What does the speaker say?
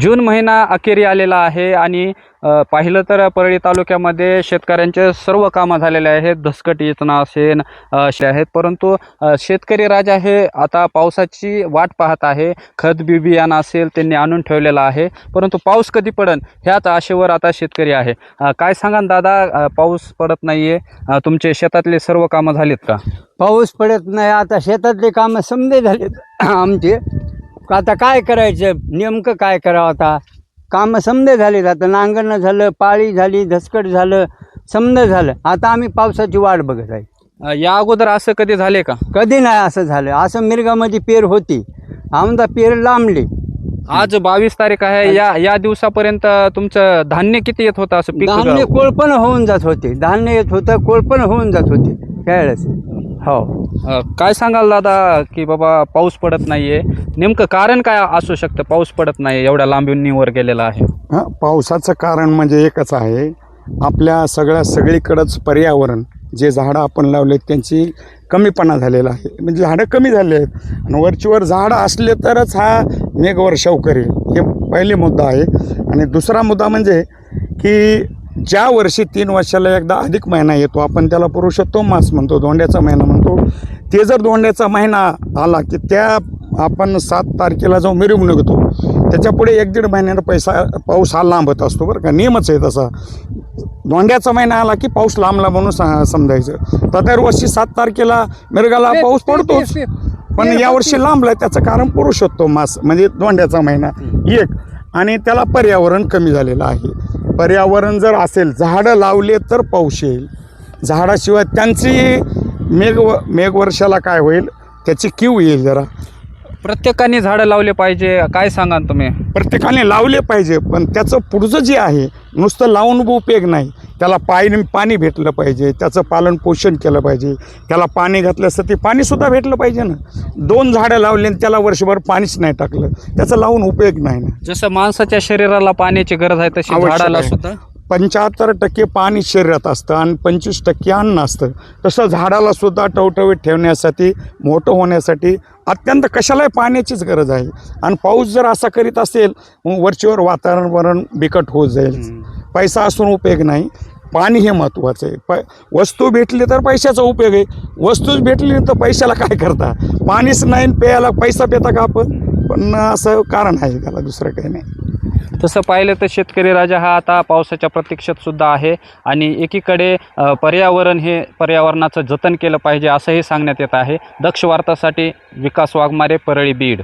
जून महिना अखेरी आलेला आहे आणि पाहिलं तर परळी तालुक्यामध्ये शेतकऱ्यांचे सर्व कामं झालेले आहेत. दसकट योजना असेल असे आहेत, परंतु शेतकरी राजा हे आता पावसाची वाट पाहत आहे. खत बियाणं असेल त्यांनी आणून ठेवलेलं आहे, परंतु पाऊस कधी पडन ह्याच आशेवर आता शेतकरी आहे. काय सांगा दादा, पाऊस पडत नाहीये, तुमचे शेतातले सर्व कामं झालीत का? पाऊस पडत नाही, आता शेतातले कामं समजे झालेत आमचे. आता काय करायचं, नेमकं काय करावं? आता कामं समजे झालेत. आता नांगरणं झालं, पाळी झाली, धसकट झालं, समजे झालं. आता आम्ही पावसाची वाट बघत आहे. या अगोदर असं कधी झाले का? कधी नाही असं झालं. असं मिरगामध्ये पेर होती, आमदा पेर लांबली. आज 22 तारीख आहे. या दिवसापर्यंत तुमचं धान्य किती येत होतं? असं पीक धान्य कोळपण होऊन जात होते, धान्य येत होतं, कोळपण होऊन जात होते त्यावेळेस. हो, काय सांगाल दादा की बाबा पाऊस पडत नाहीये, नेमकं कारण काय असू शकतं? पाऊस पडत नाही, एवढ्या लांबीवर गेलेला आहे. पावसाचं कारण म्हणजे एकच आहे, आपल्या सगळीकडंच पर्यावरण, जे झाडं आपण लावलेत त्यांची कमीपणा झालेला आहे. म्हणजे झाडं कमी झाले आहेत आणि वरचीवर झाडं असले तरच हा मेघवर्षाव करेल, हे पहिले मुद्दा आहे. आणि दुसरा मुद्दा म्हणजे की ज्या वर्षी 3 वर्षाला एकदा अधिक महिना येतो, आपण त्याला पुरुषोत्तम मास म्हणतो, धोंड्याचा महिना म्हणतो. ते जर धोंड्याचा महिना आला की त्या आपण 7 तारखेला जो मिरवून निघतो त्याच्यापुढे 1-1.5 महिन्यानं पाऊस हा लांबत असतो, बरं का. नियमच आहे तसा. धोंड्याचा महिना आला की पाऊस लांबला म्हणून समजायचं. तर दरवर्षी 7 तारखेला मिरगाला पाऊस पडतोच, पण यावर्षी लांबला. त्याचं कारण पुरुषोत्तम मास म्हणजे धोंड्याचा महिना एक, आणि त्याला पर्यावरण कमी झालेलं आहे. पर्यावरण जर असेल, झाडं लावले तर पाऊस येईल. झाडाशिवाय त्यांची मेघवर्षाला काय होईल, त्याची कीव येईल. जरा प्रत्येकाने झाडं लावले पाहिजे, काय सांगाल तुम्ही? प्रत्येकाने लावले पाहिजे, पण त्याचं पुढचं जे आहे नुसतं लावून उपयोग नाही. त्याला पाणी भेटलं पाहिजे, त्याचं पालन पोषण केलं पाहिजे, त्याला पाणी घातलं असतं ते पाणीसुद्धा भेटलं पाहिजे ना. 2 झाडं लावले आणि त्याला वर्षभर पाणीच नाही टाकलं, त्याचा लावून उपयोग नाही ना. जसं माणसाच्या शरीराला पाण्याची गरज आहे तशी झाडाला सुद्धा 75% पाणी शरीरात असतं आणि 25% अन्न असतं. तसं झाडाला सुद्धा टवटवीत ठेवण्यासाठी, मोठं होण्यासाठी अत्यंत कशालाही पाण्याचीच गरज आहे. आणि पाऊस जर असा करीत असेल मग वरचीवर वातावरण बिकट होत जाईल. पैसा असून उपयोग नाही, पाणी हे महत्त्वाचं आहे. वस्तू भेटली तर पैशाचा उपयोग आहे, वस्तूच भेटली तर पैशाला काय करता? पाणीच नाही प्यायला पैसा पेता का आपण? पण असं कारण आहे त्याला, दुसरं काही नाही. तसं पाहिलं तर शेतकरी राजा हा आता पावसाच्या प्रतीक्षेत सुद्धा आहे आणि एकीकडे पर्यावरणाचं जतन केलं पाहिजे असंही सांगण्यात येत आहे. दक्ष वार्तासाठी विकास वाघमारे, परळी, बीड.